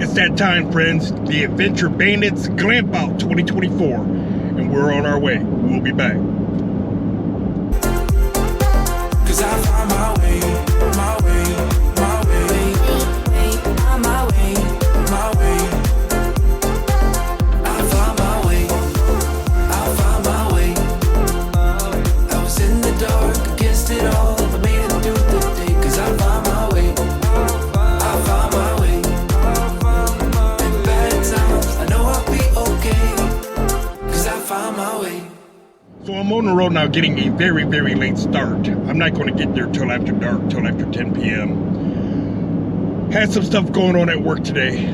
It's that time, friends. The Adventure Bandits Glampout 2024. And we're on our way. We'll be back. Cause I find my way, my way, my way, on my way, my way. I found my way, I found my way. I was in the dark, against it all, but made it through the day. Cause I found my way, I found my way. In bad times, I know I'll be okay. Cause I found my way. So I'm on the road now getting a very, very late start. I'm not going to get there till after dark, till after 10 p.m. Had some stuff going on at work today.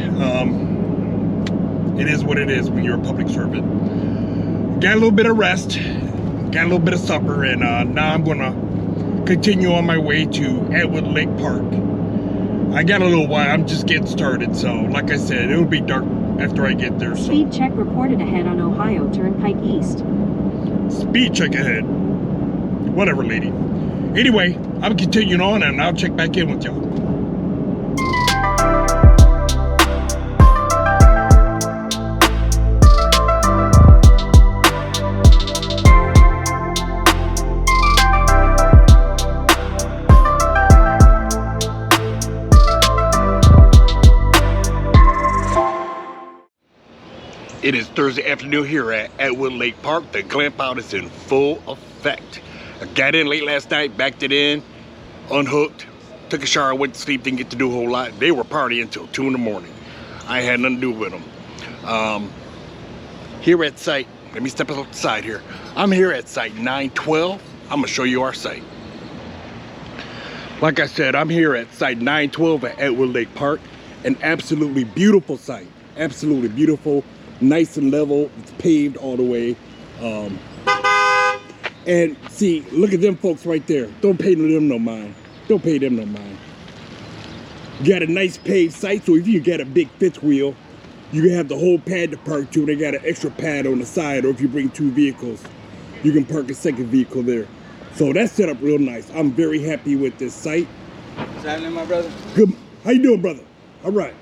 It is what it is when you're a public servant. Got a little bit of rest, got a little bit of supper, and now I'm going to continue on my way to Atwood Lake Park. I got a little while, I'm just getting started, so like I said, it'll be dark after I get there. So. Speed check reported ahead on Ohio Turnpike East. Speed check ahead. Whatever, lady. Anyway, I'm continuing on and I'll check back in with y'all. It is Thursday afternoon here at Atwood Lake Park. The Glampout is in full effect. I got in late last night, backed it in, unhooked, took a shower, went to sleep, didn't get to do a whole lot. They were partying until 2 in the morning. I had nothing to do with them. Here at site, let me step outside here. I'm here at site 912. I'm gonna show you our site. Like I said, I'm here at site 912 at Atwood Lake Park. An absolutely beautiful site, absolutely beautiful. Nice and level, it's paved all the way. And see, look at them folks right there. Don't pay them no mind. Don't pay them no mind. You got a nice paved site, so if you got a big fifth wheel, you can have the whole pad to park to. They got an extra pad on the side, or if you bring 2 vehicles, you can park a second vehicle there. So that's set up real nice. I'm very happy with this site. What's happening, my brother? Good. How you doing, brother? All right.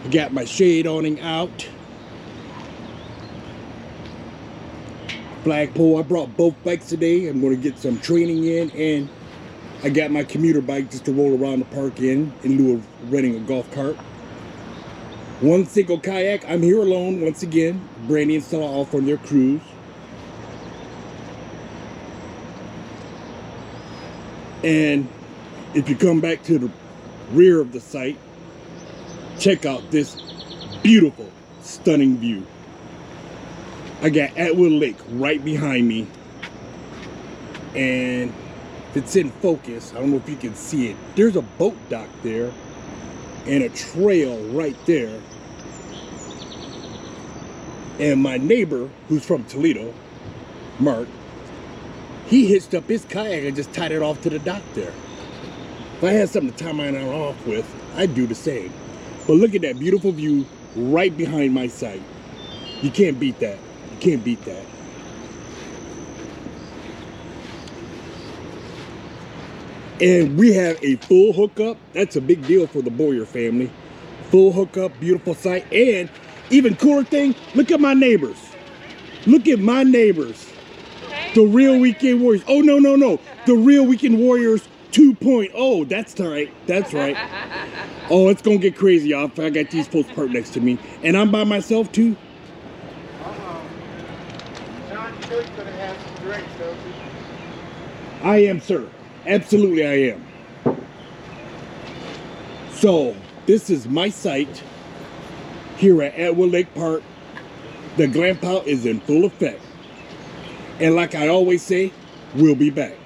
I got my shade awning out. Flagpole, I brought both bikes today. I'm gonna get some training in, and I got my commuter bike just to roll around the park in lieu of renting a golf cart. One single kayak, I'm here alone once again. Brandy and Stella off on their cruise. And if you come back to the rear of the site, check out this beautiful, stunning view. I got Atwood Lake right behind me. And if it's in focus, I don't know if you can see it. There's a boat dock there and a trail right there. And my neighbor, who's from Toledo, Mark, he hitched up his kayak and just tied it off to the dock there. If I had something to tie mine off with, I'd do the same. But look at that beautiful view right behind my site. You can't beat that. You can't beat that. And we have a full hookup. That's a big deal for the Boyer family. Full hookup, beautiful site. And even cooler thing, look at my neighbors. Look at my neighbors. The Real Weekend Warriors. Oh, no, no, no. The Real Weekend Warriors 2.0. That's right. That's right. Oh, it's gonna get crazy, y'all. I got these folks parked next to me, and I'm by myself too. John, you know you're gonna have some drinks, don't you? I am, sir. Absolutely, I am. So this is my site here at Atwood Lake Park. The Glampout is in full effect, and like I always say, we'll be back.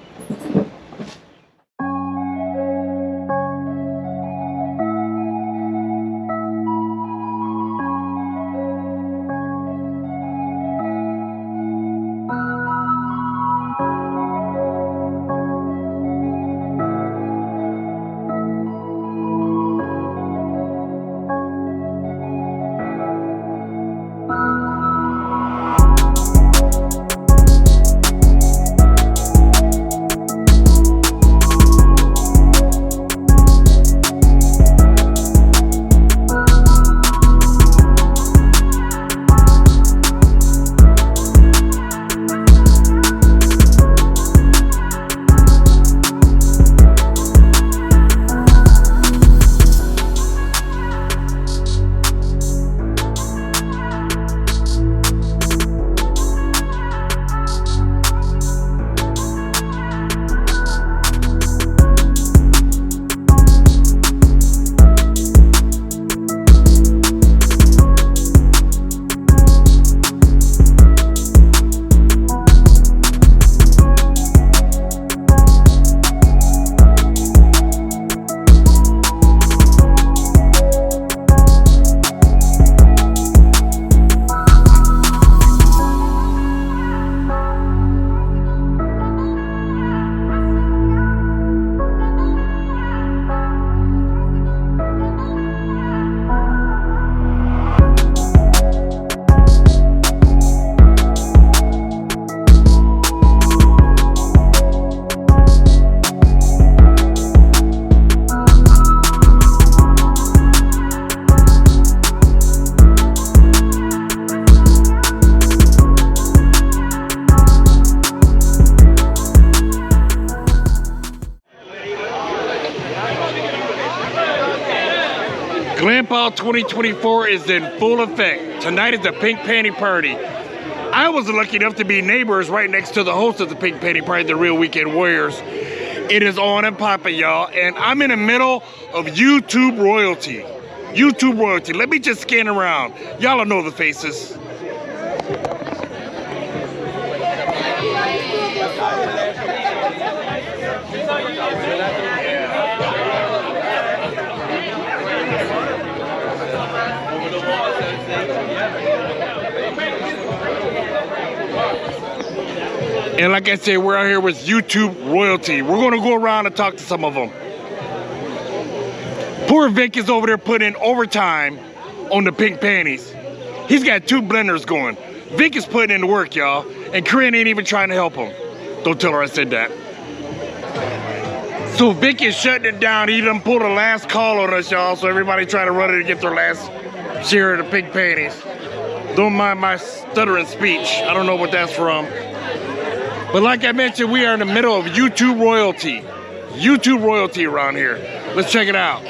Glampout 2024 is in full effect. Tonight is the Pink Panty Party. I was lucky enough to be neighbors right next to the host of the Pink Panty Party, the Real Weekend Warriors. It is on and popping, y'all, and I'm in the middle of YouTube royalty. YouTube royalty. Let me just scan around. Y'all know the faces. And like I said, we're out here with YouTube royalty. We're gonna go around and talk to some of them. Poor Vic is over there putting in overtime on the pink panties. He's got 2 blenders going. Vic is putting in the work, y'all. And Corinne ain't even trying to help him. Don't tell her I said that. So Vic is shutting it down. He done pulled a last call on us, y'all. So everybody trying to run it to get their last share of the pink panties. Don't mind my stuttering speech. I don't know what that's from. But like I mentioned, we are in the middle of YouTube royalty. YouTube royalty around here. Let's check it out.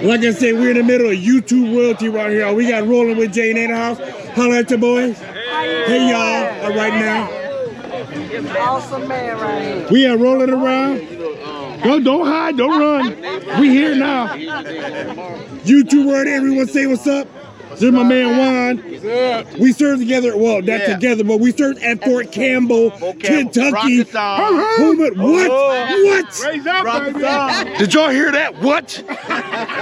Like I said, we're in the middle of YouTube royalty around here. We got Rolling with Jane in the house. Holla at your boys. Hey y'all, right now. Awesome man right here. We are rolling around. Don't hide, don't run. We here now. YouTube word, everyone say what's up. There's my man Juan. We served together, well, not together, but we served at Fort Campbell, Kentucky. What? Did y'all hear that? What?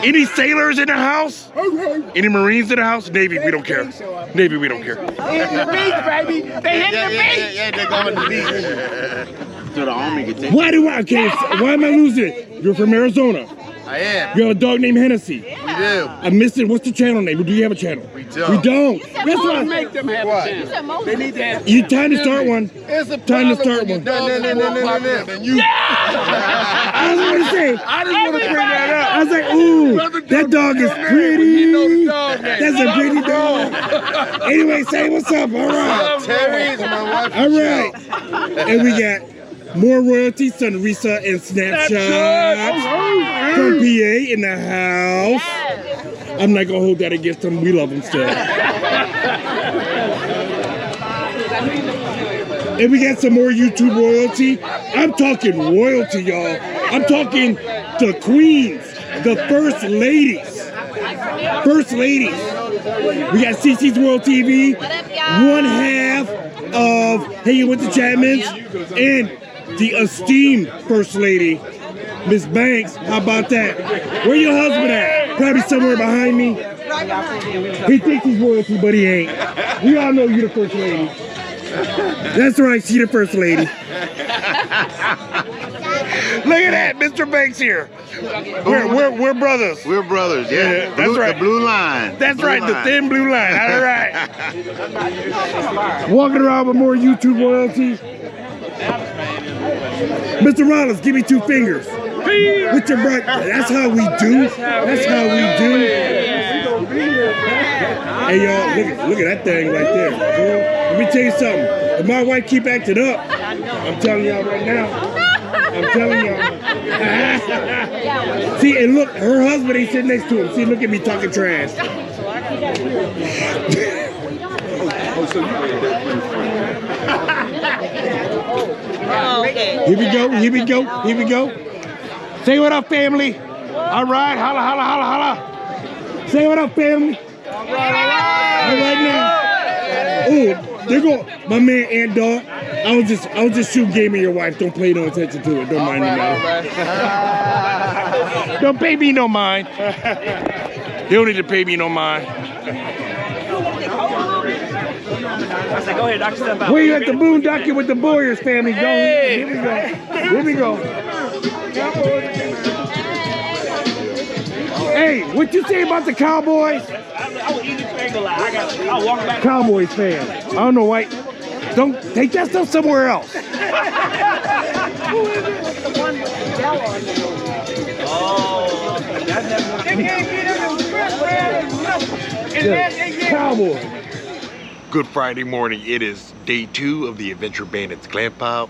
Any sailors in the house? Any Marines in the house? Navy, we don't care. Navy, we don't care. In the beach, baby. They hit the beach. Yeah, they're going to the beach. So the army can take. Why am I losing? You're from Arizona. I am. You have a dog named Hennessy. We do. I missed it. What's the channel name? Do you have a channel? We don't. We don't. That's why. Make them have a chance. They need to have. You time to start one. It's a Time to start one. No. You. I was going to say. I just want to bring that up. I was like, ooh, that dog is pretty. You know the dog name. That's a pretty dog. Anyway, say what's up. All right. Terry's my wife. All right. And we got more royalty, Sunrisa and Snapchat from PA in the house. I'm not gonna hold that against them. We love them still. And we got some more YouTube royalty. I'm talking royalty, y'all. I'm talking the queens, the first ladies. First ladies. We got CC's World TV, one half of Hanging with the Chapmans, and the esteemed First Lady, Miss Banks. How about that? Where your husband at? Probably somewhere behind me. He thinks he's royalty, but he ain't. We all know you're the First Lady. That's right, she the First Lady. Look at that, Mr. Banks here. We're brothers. We're brothers, yeah. That's right. The blue line. That's right, the thin blue line. All right. Walking around with more YouTube royalty. Mr. Rollins, give me 2 fingers. With your breath. That's how we do. That's how we do. Hey y'all, look at that thing right there. Let me tell you something. If my wife keep acting up, I'm telling y'all right now. I'm telling y'all. See, and look, her husband ain't sitting next to him. See, look at me talking trash. Here we go, here we go, here we go. Say what up, family. All right, holla, holla, holla, holla. Say what up, family. All right now. Oh, there go my man and dog. I was just shooting game of your wife. Don't pay no attention to it. Don't mind me now. Don't pay me no mind. You don't need to pay me no mind. I said, go ahead, knock yourself out. Where you at the boondocking with the Boyers family? Go. Hey. Here we go. Here we go. Hey, what you say about the Cowboys? I was easy to angle. I'll walk back. Cowboys fan. I don't know why. Don't take that stuff somewhere else. Who is it? The one with the yellow on the nose. Oh, They can't get in the script, man. Cowboys. Good Friday morning. It is day 2 of the Adventure Bandits Glampout.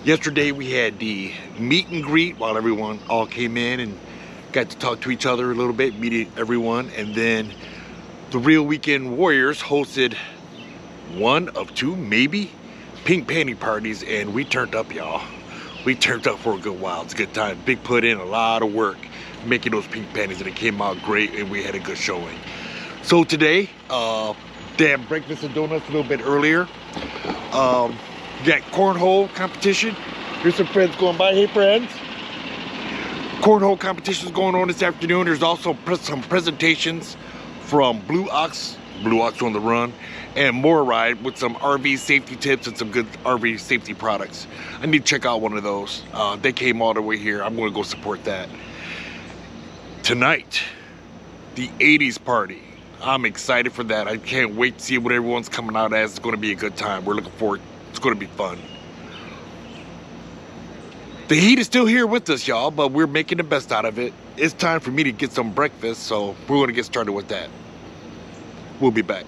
Yesterday we had the meet and greet while everyone all came in and got to talk to each other a little bit, meet everyone, and then the Real Weekend Warriors hosted one of two, maybe, pink panty parties, and we turned up, y'all. We turned up for a good while. It's a good time. Big put in a lot of work making those pink panties, and it came out great, and we had a good showing. So today, they had breakfast and donuts a little bit earlier. We got cornhole competition. Here's some friends going by. Hey, friends. Cornhole competition is going on this afternoon. There's also some presentations from Blue Ox on the Run, and More Ride with some RV safety tips and some good RV safety products. I need to check out one of those. They came all the way here. I'm going to go support that. Tonight, the 80s party. I'm excited for that. I can't wait to see what everyone's coming out as. It's going to be a good time. We're looking forward. It's going to be fun. The heat is still here with us, y'all, but we're making the best out of it. It's time for me to get some breakfast, so we're going to get started with that. We'll be back.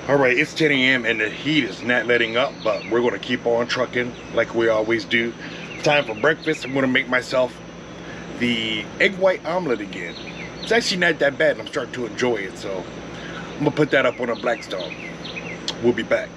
All right, it's 10 a.m. and the heat is not letting up, but we're going to keep on trucking like we always do. Time for breakfast. I'm going to make myself the egg white omelet again. It's actually not that bad, and I'm starting to enjoy it, so I'm going to put that up on a Blackstone. We'll be back.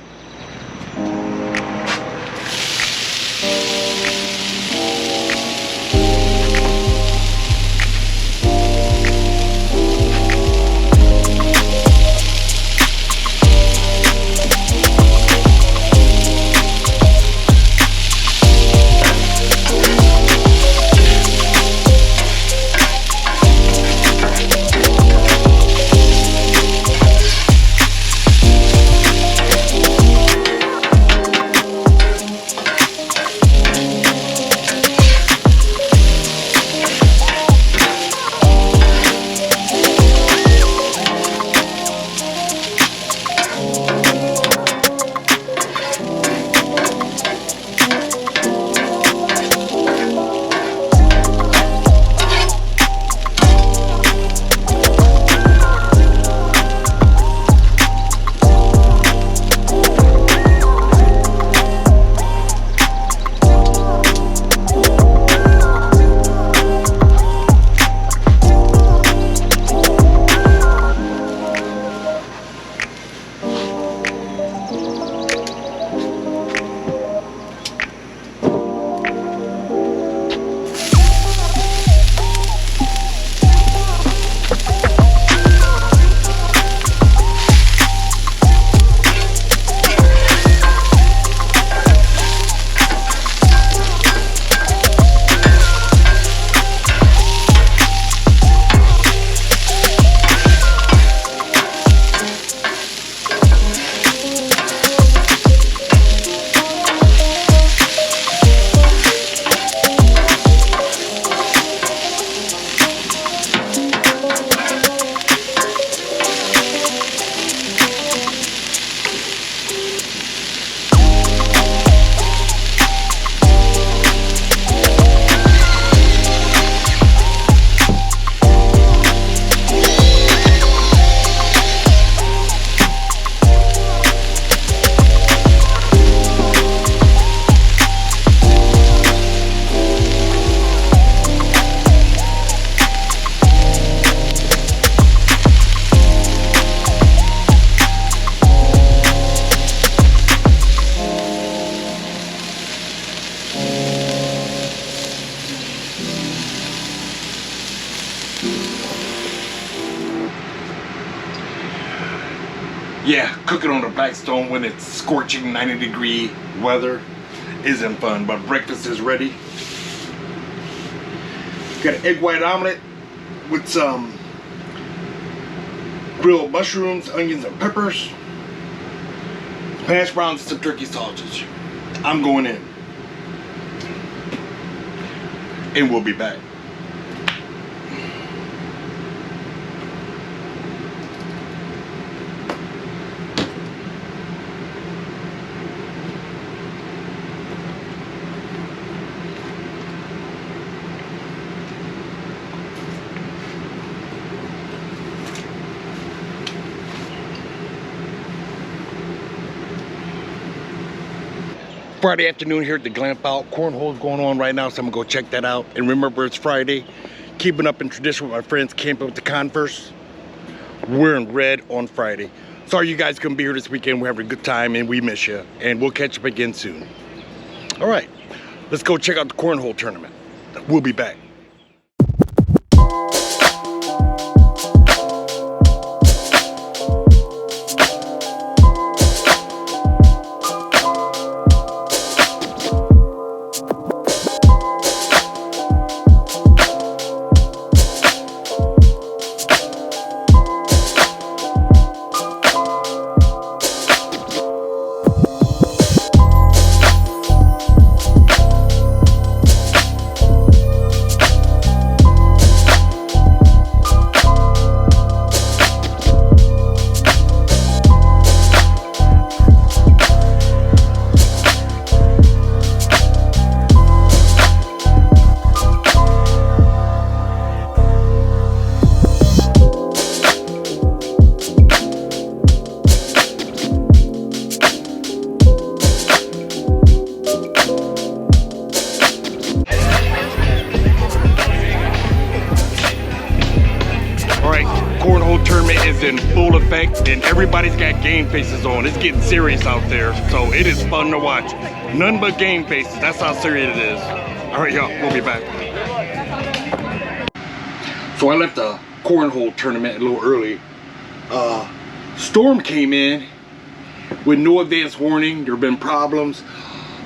Yeah, cooking on a Blackstone when it's scorching 90-degree weather isn't fun, but breakfast is ready. Got an egg white omelet with some grilled mushrooms, onions, and peppers, hash browns, and some turkey sausage. I'm going in, and we'll be back. Friday afternoon here at the Glampout. Cornhole's going on right now, so I'm gonna go check that out. And remember, it's Friday. Keeping up in tradition with my friends, camping with the Converse. We're in red on Friday. Sorry you guys couldn't be here this weekend. We're having a good time and we miss you. And we'll catch up again soon. All right, let's go check out the cornhole tournament. We'll be back. Cornhole tournament is in full effect and everybody's got game faces on. It's getting serious out there, so it is fun to watch. None but game faces, that's how serious it is. All right, y'all, we'll be back. So I left the cornhole tournament a little early. Storm came in with no advance warning. There have been problems.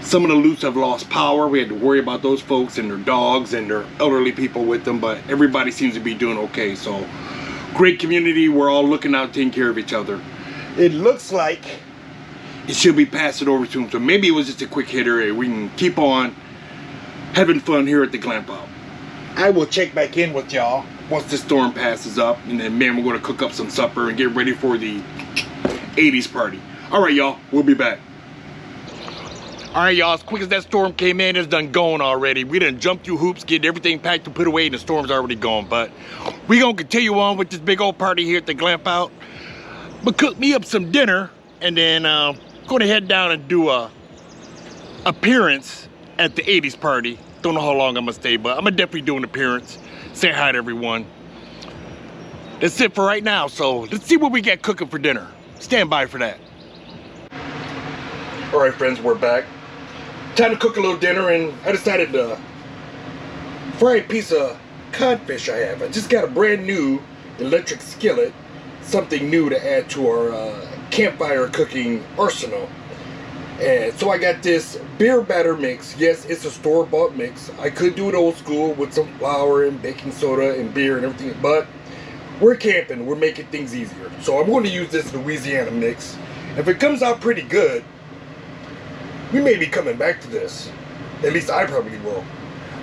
Some of the loops have lost power. We had to worry about those folks and their dogs and their elderly people with them, but everybody seems to be doing okay. So great community. We're all looking out, taking care of each other. It looks like it should be passing over soon. So maybe it was just a quick hitter and we can keep on having fun here at the Glampout. I will check back in with y'all once the storm passes up, and then man, we're gonna cook up some supper and get ready for the 80s party. All right, y'all, we'll be back. All right, y'all, as quick as that storm came in, it's done gone already. We done jumped through hoops, get everything packed and put away, and the storm's already gone. But we gonna continue on with this big old party here at the Glampout. But cook me up some dinner, and then gonna head down and do a appearance at the 80s party. Don't know how long I'm gonna stay, but I'm gonna definitely do an appearance. Say hi to everyone. That's it for right now, so let's see what we got cooking for dinner. Stand by for that. All right, friends, we're back. Time to cook a little dinner, and I decided to fry a piece of codfish I have. I just got a brand new electric skillet, something new to add to our campfire cooking arsenal. And so I got this beer batter mix. Yes, it's a store-bought mix. I could do it old school with some flour and baking soda and beer and everything, but we're camping, we're making things easier. So I'm going to use this Louisiana mix. If it comes out pretty good, we may be coming back to this. At least I probably will.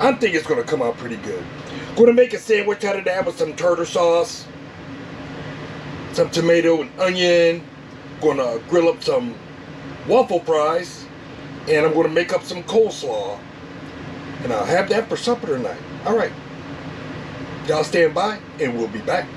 I think it's going to come out pretty good. Going to make a sandwich out of that with some tartar sauce, some tomato and onion. Going to grill up some waffle fries, and I'm going to make up some coleslaw. And I'll have that for supper tonight. All right. Y'all stand by, and we'll be back.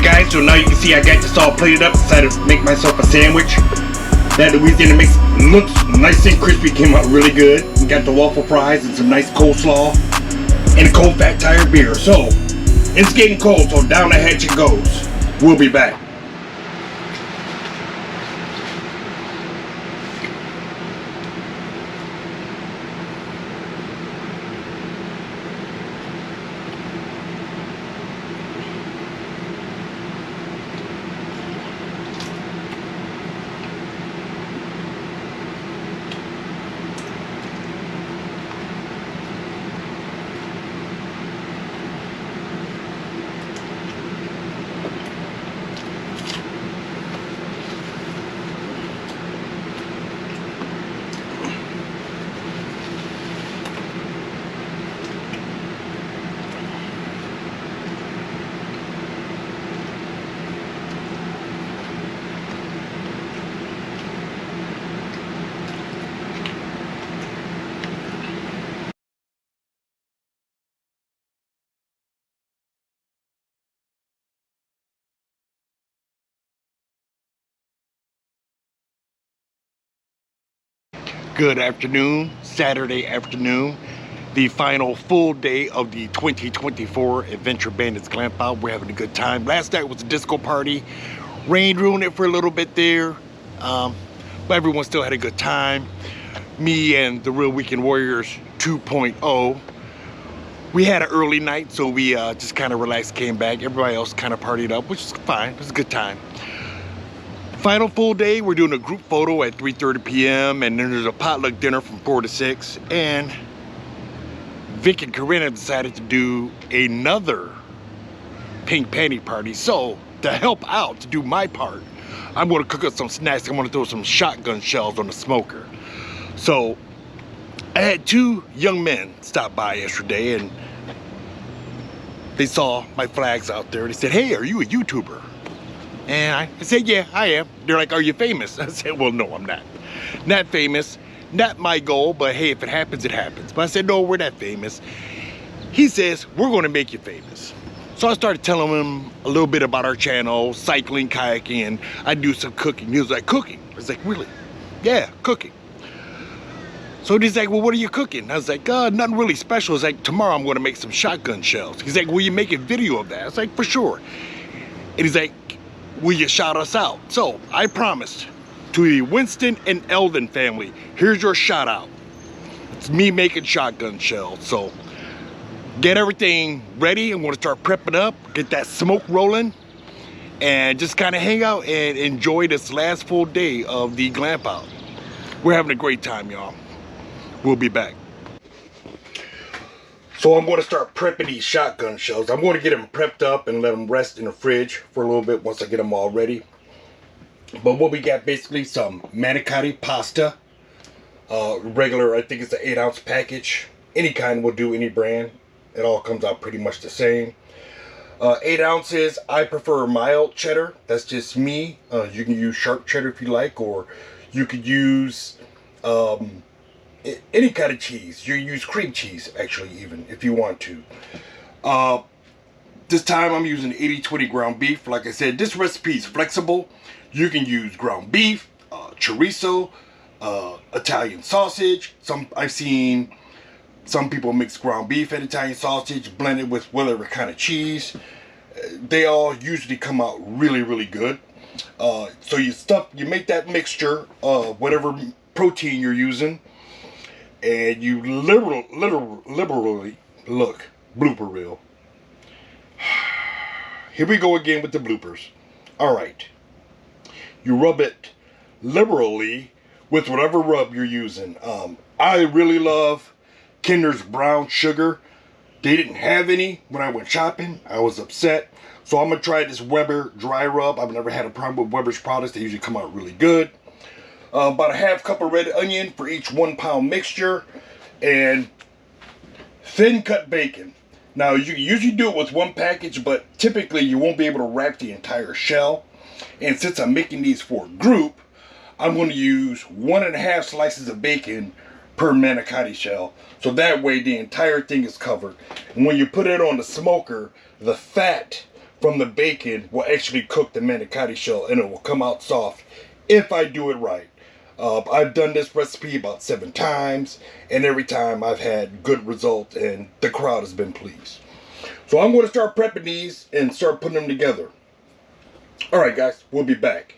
guys, so now you can see I got this all plated up. Decided to make myself a sandwich. That Louisiana mix looks nice and crispy, came out really good. We got the waffle fries and some nice coleslaw and a cold fat tire beer. So it's getting cold, so down the hatch it goes. We'll be back. Good afternoon, Saturday afternoon, the final full day of the 2024 Adventure Bandits Glampout. We're having a good time. Last night was a disco party. Rain ruined it for a little bit there, but everyone still had a good time. Me and the Real Weekend Warriors 2.0. We had an early night, so we just kind of relaxed, came back. Everybody else kind of partied up, which is fine. It was a good time. Final full day, we're doing a group photo at 3:30 p.m. and then there's a potluck dinner from 4 to 6. And Vic and Corinna decided to do another pink panty party. So to help out, to do my part, I'm gonna cook up some snacks. I'm gonna throw some shotgun shells on the smoker. So I had 2 young men stop by yesterday and they saw my flags out there. They said, "Hey, are you a YouTuber?" And I said, "Yeah, I am." They're like, "Are you famous?" I said, "Well, no, I'm not. Not famous, not my goal, but hey, if it happens, it happens." But I said, "No, we're not famous." He says, "We're gonna make you famous." So I started telling him a little bit about our channel, cycling, kayaking, and I do some cooking. He was like, "Cooking?" I was like, "Really?" "Yeah, cooking." So he's like, "Well, what are you cooking?" I was like, "Nothing really special." He's like, "Tomorrow I'm gonna make some shotgun shells." He's like, "Will you make a video of that?" I was like, "For sure." And he's like, "Will you shout us out?" So I promised to the Winston and Eldon family, here's your shout out. It's me making shotgun shells. So get everything ready. I'm gonna start prepping up, get that smoke rolling, and just kind of hang out and enjoy this last full day of the Glampout. We're having a great time, y'all. We'll be back. So I'm going to start prepping these shotgun shells. I'm going to get them prepped up and let them rest in the fridge for a little bit once I get them all ready. But what we got, basically some manicotti pasta. Regular, I think it's an 8-ounce package. Any kind will do, any brand. It all comes out pretty much the same. 8 ounces, I prefer mild cheddar. That's just me. You can use sharp cheddar if you like, or you could use any kind of cheese. You use cream cheese, actually, even if you want to. This time I'm using 80-20 ground beef. Like I said, this recipe is flexible. You can use ground beef, chorizo, Italian sausage. I've seen some people mix ground beef and Italian sausage, blend it with whatever kind of cheese. They all usually come out really, really good. So you make that mixture of whatever protein you're using, and you liberally look, blooper reel. Here we go again with the bloopers. All right, you rub it liberally with whatever rub you're using. I really love Kinder's brown sugar. They didn't have any when I went shopping. I was upset. So I'm going to try this Weber dry rub. I've never had a problem with Weber's products. They usually come out really good. About a half cup of red onion for each 1 pound mixture. And thin cut bacon. Now you can usually do it with one package, but typically you won't be able to wrap the entire shell. And since I'm making these for a group, I'm going to use 1.5 slices of bacon per manicotti shell. So that way the entire thing is covered. And when you put it on the smoker, the fat from the bacon will actually cook the manicotti shell, and it will come out soft if I do it right. I've done this recipe about 7 times, and every time I've had good results, and the crowd has been pleased. So I'm going to start prepping these and start putting them together. Alright guys, we'll be back.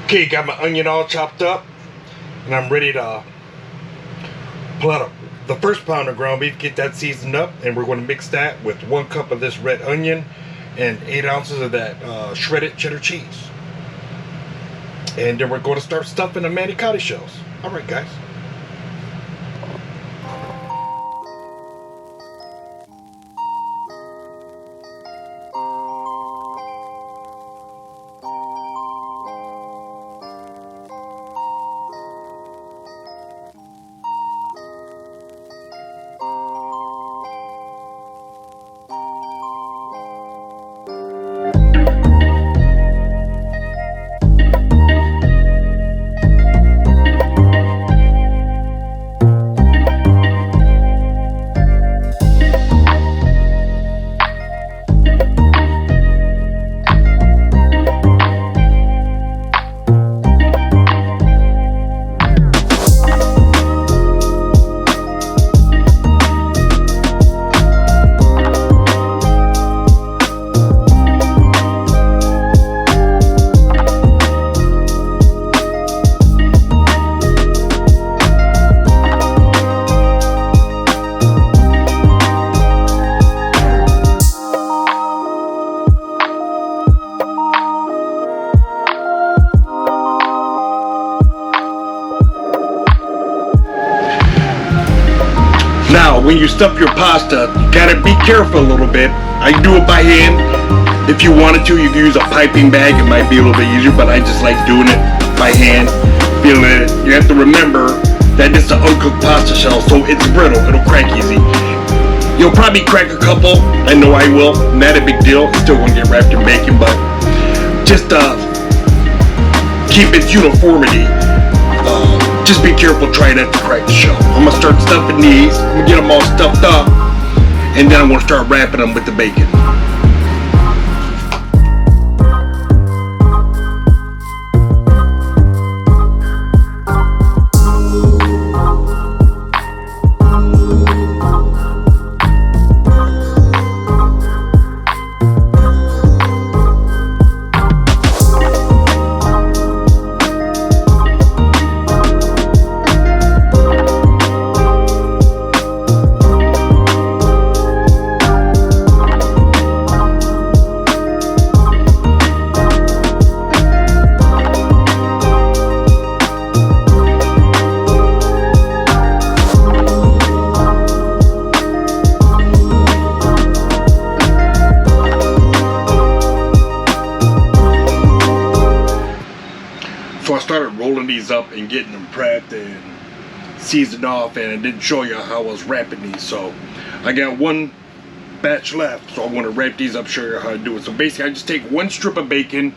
Okay, got my onion all chopped up, and I'm ready to pull out the first pound of ground beef, get that seasoned up, and we're going to mix that with 1 cup of this red onion and 8 ounces of that shredded cheddar cheese. And then we're going to start stuffing the manicotti shells. Alright guys. Now, when you stuff your pasta, you gotta be careful a little bit. I do it by hand. If you wanted to, you can use a piping bag. It might be a little bit easier, but I just like doing it by hand. Feeling it. You have to remember that it's an uncooked pasta shell, so it's brittle. It'll crack easy. You'll probably crack a couple. I know I will. Not a big deal. It's still gonna get wrapped in bacon, but just keep its uniformity. Just be careful trying not to crack the shell. I'm gonna start stuffing these. I'm gonna get them all stuffed up, and then I'm gonna start wrapping them with the bacon. So I started rolling these up and getting them prepped and seasoned off, and I didn't show you how I was wrapping these. So I got 1 batch left, so I want to wrap these up, show you how to do it. So basically I just take 1 strip of bacon.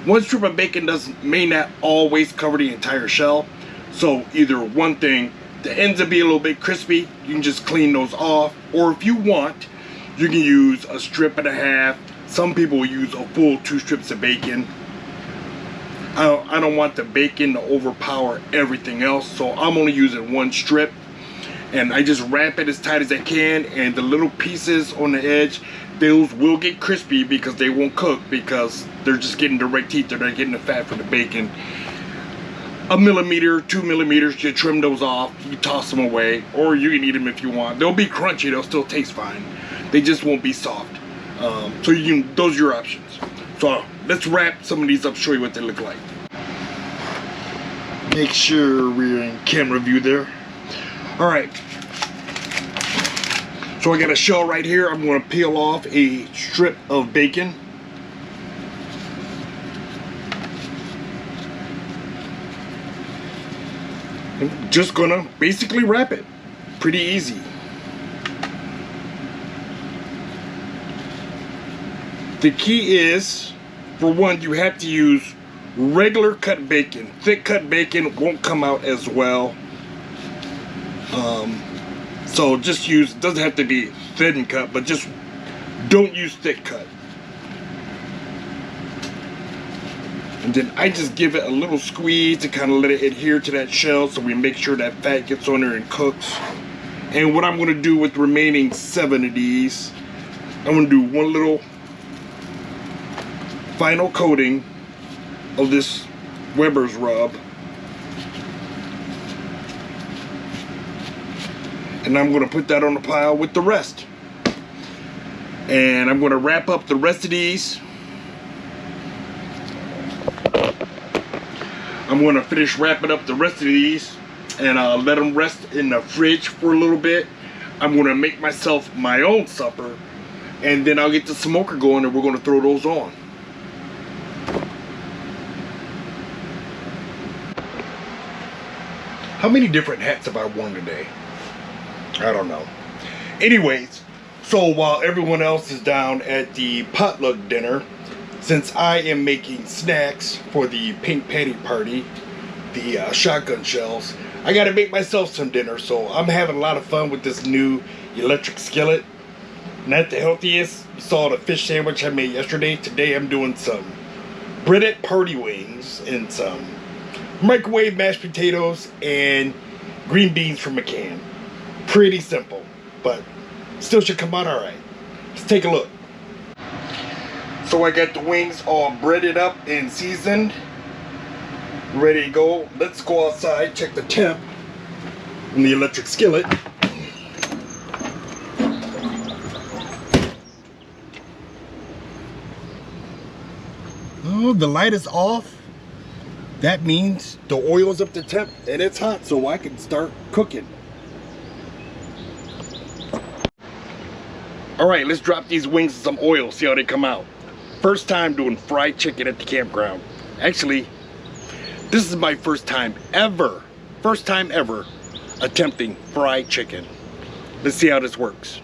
1 strip of bacon may not always cover the entire shell. So either one thing, the ends will be a little bit crispy, you can just clean those off, or if you want, you can use a strip and a half. Some people will use a full 2 strips of bacon. I don't want the bacon to overpower everything else, so I'm only using 1 strip, and I just wrap it as tight as I can, and the little pieces on the edge, those will get crispy because they won't cook, because they're just getting direct heat. They're not getting the fat from the bacon. 1 millimeter, 2 millimeters, you trim those off, you toss them away, or you can eat them if you want. They'll be crunchy, they'll still taste fine, they just won't be soft. So you can, those are your options. So let's wrap some of these up, show you what they look like. Make sure we're in camera view there. Alright. So I got a shell right here. I'm going to peel off a strip of bacon. I'm just going to basically wrap it. Pretty easy. The key is, for one, you have to use regular cut bacon. Thick cut bacon won't come out as well. So just use, doesn't have to be thin cut, but just don't use thick cut. And then I just give it a little squeeze to kind of let it adhere to that shell, so we make sure that fat gets on there and cooks. And what I'm going to do with the remaining 7 of these, I'm going to do one little final coating of this Weber's rub. And I'm going to put that on the pile with the rest. And I'm going to wrap up the rest of these. I'm going to finish wrapping up the rest of these and let them rest in the fridge for a little bit. I'm going to make myself my own supper, and then I'll get the smoker going and we're going to throw those on. How many different hats have I worn today? I don't know. Anyways, so while everyone else is down at the potluck dinner, since I am making snacks for the pink patty party, the shotgun shells, I gotta make myself some dinner. So I'm having a lot of fun with this new electric skillet. Not the healthiest. You saw the fish sandwich I made yesterday. Today I'm doing some breaded party wings and some microwave mashed potatoes and green beans from a can. Pretty simple, but still should come out alright. Let's take a look. So I got the wings all breaded up and seasoned. Ready to go. Let's go outside, check the temp on the electric skillet. Oh, the light is off. That means the oil's up to temp and it's hot, so I can start cooking. Alright, let's drop these wings in some oil, see how they come out. First time doing fried chicken at the campground. Actually, this is my first time ever attempting fried chicken. Let's see how this works.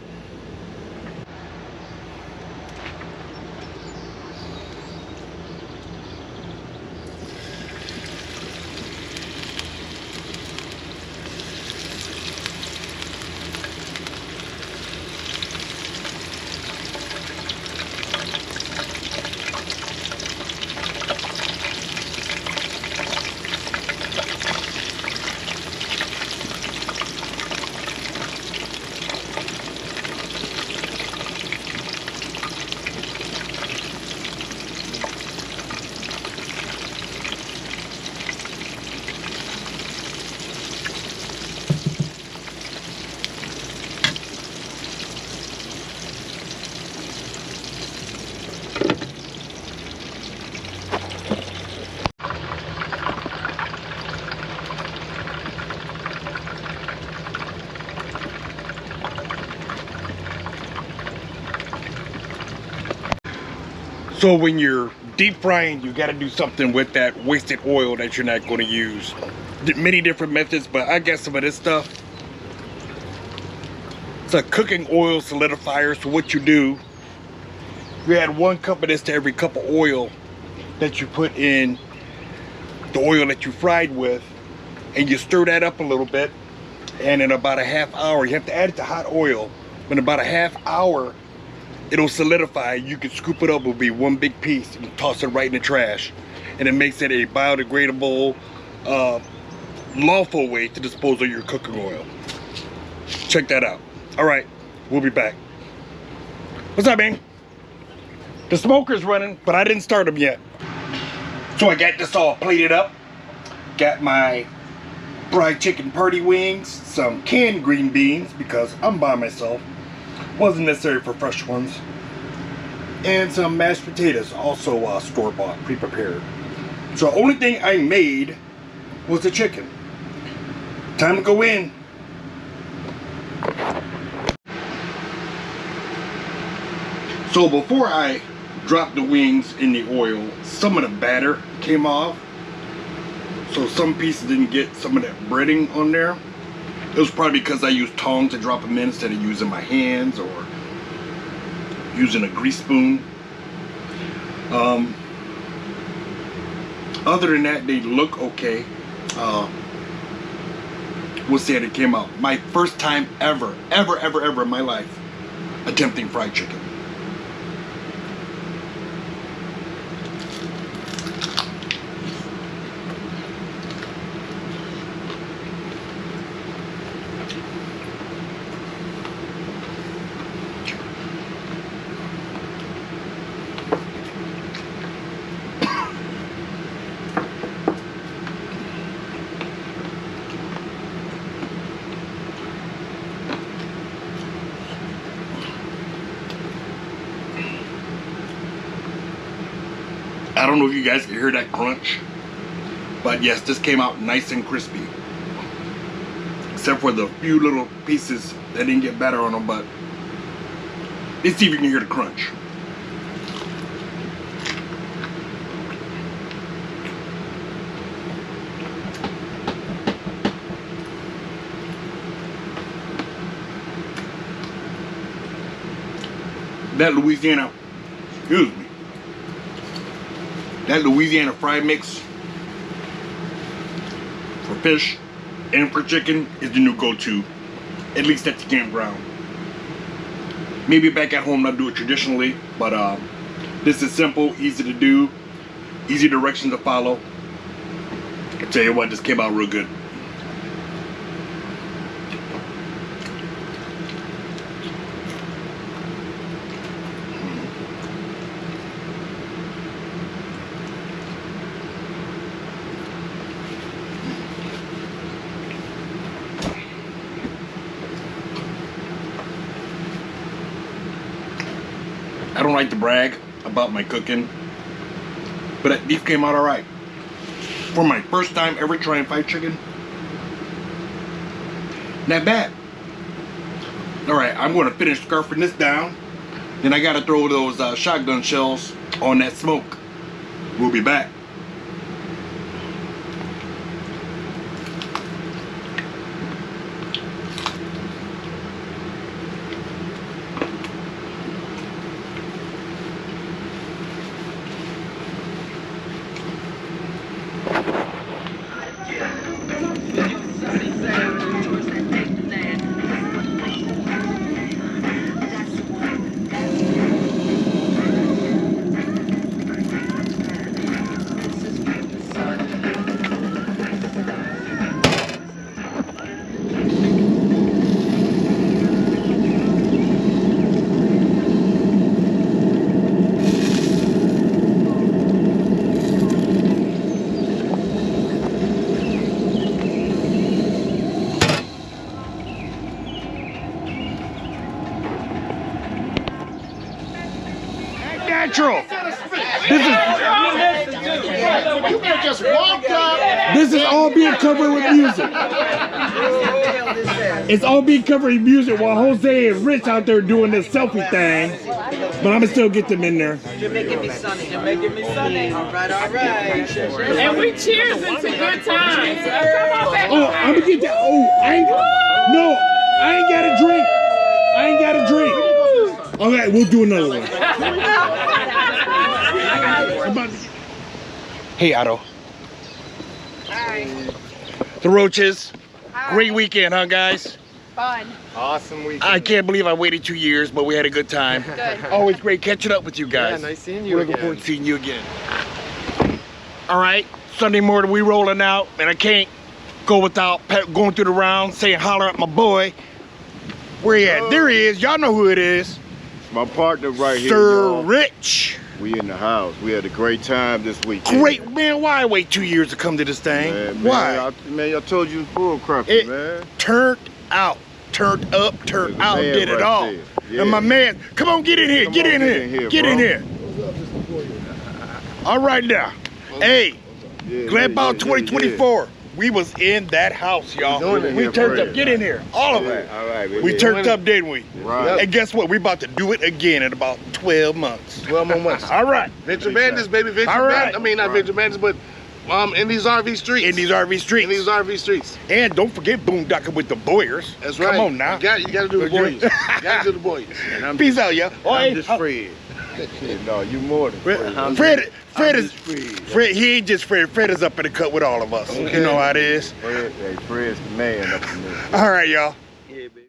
So when you're deep frying, you got to do something with that wasted oil that you're not going to use. Many different methods, but I got some of this stuff. It's a cooking oil solidifier. So what you do, you add 1 cup of this to every cup of oil that you put in the oil that you fried with, and you stir that up a little bit, and in about a half hour, you have to add it to hot oil, but in about a half hour, it'll solidify. You can scoop it up, it'll be one big piece, and toss it right in the trash. And it makes it a biodegradable, lawful way to dispose of your cooking oil. Check that out. All right, we'll be back. What's up, man? The smoker's running, but I didn't start them yet. So I got this all plated up. Got my fried chicken party wings, some canned green beans, because I'm by myself. Wasn't necessary for fresh ones, and some mashed potatoes, also store-bought, pre-prepared. So the only thing I made was the chicken. Time to go in. So before I dropped the wings in the oil, some of the batter came off, so some pieces didn't get some of that breading on there. It was probably because I used tongs to drop them in instead of using my hands or using a grease spoon. Other than that, they look okay. will say that it came out. My first time ever in my life attempting fried chicken. I don't know if you guys can hear that crunch, but yes, this came out nice and crispy. Except for the few little pieces that didn't get better on them, but let's see if you can hear the crunch. That Louisiana, excuse me. That Louisiana fried mix for fish and for chicken is the new go-to, at least at the campground. Maybe back at home I'll do it traditionally, but this is simple, easy to do, easy directions to follow. I tell you what, this came out real good. I don't like to brag about my cooking, but that beef came out alright. For my first time ever trying fried chicken, not bad. Alright, I'm going to finish scarfing this down. Then I got to throw those shotgun shells on that smoke. We'll be back. Natural. This is all being covered with music. It's all being covered with music while Jose and Rich out there doing this selfie thing. But I'm gonna still get them in there. You're making me sunny. You're making me sunny. All right, all right. And we cheers into good times. Oh, I'm gonna get that. Oh, I ain't got a drink. I ain't got a drink. All right, we'll do another one. Hey, Otto. Hi. The Roaches. Great weekend, huh, guys? Fun. Awesome weekend. I can't believe I waited 2 years, but we had a good time. Good. Always great catching up with you guys. Yeah, nice seeing you We're looking again. forward to seeing you again. All right, Sunday morning we rolling out, and I can't go without going through the round saying holler at my boy. Where he at? There he is. Y'all know who it is. My partner right here, Sir y'all. Rich. We in the house. We had a great time this weekend. Great, man. Why wait 2 years to come to this thing? Why? Man, I told you full crappy, It man. turned out, turned up, turned There's a out, man did it right all. there. Yeah. And my man, come on, get in here, Come get on, in here, get in here. All right now. Hey, Yeah, Glampout yeah, 2024. We was in that house, y'all. doing it We here, turned Fred. up. Get in here. All of Yeah, it. all right, We turned up, didn't we? Right. And guess what? We about to do it again in about 12 months. 12 more months. All right. Venture Bandits, baby. Venture All right. Bandits. I mean, not Venture Bandits, but in these RV streets. In these RV streets. In these RV streets. And don't forget boondocking with the Boyers. That's right. Come on now. You got to do the boys. You got to do the boys. Peace out, y'all. Oh, I'm hey, just Fred. No, you more than Fred. Fred is Fred. He ain't just Fred. Fred is up in the cut with all of us. Okay. You know how it is. Fred's the man up in there. All right, y'all. Yeah, baby.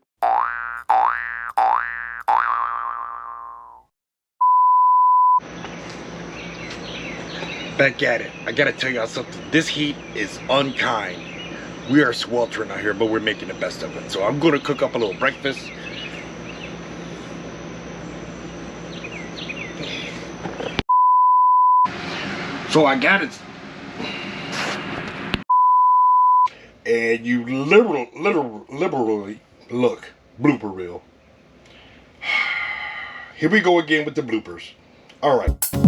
Back at it. I gotta tell y'all something. This heat is unkind. We are sweltering out here, but we're making the best of it. So I'm gonna cook up a little breakfast. So I got it. And you literally look, blooper reel. Here we go again with the bloopers. All right.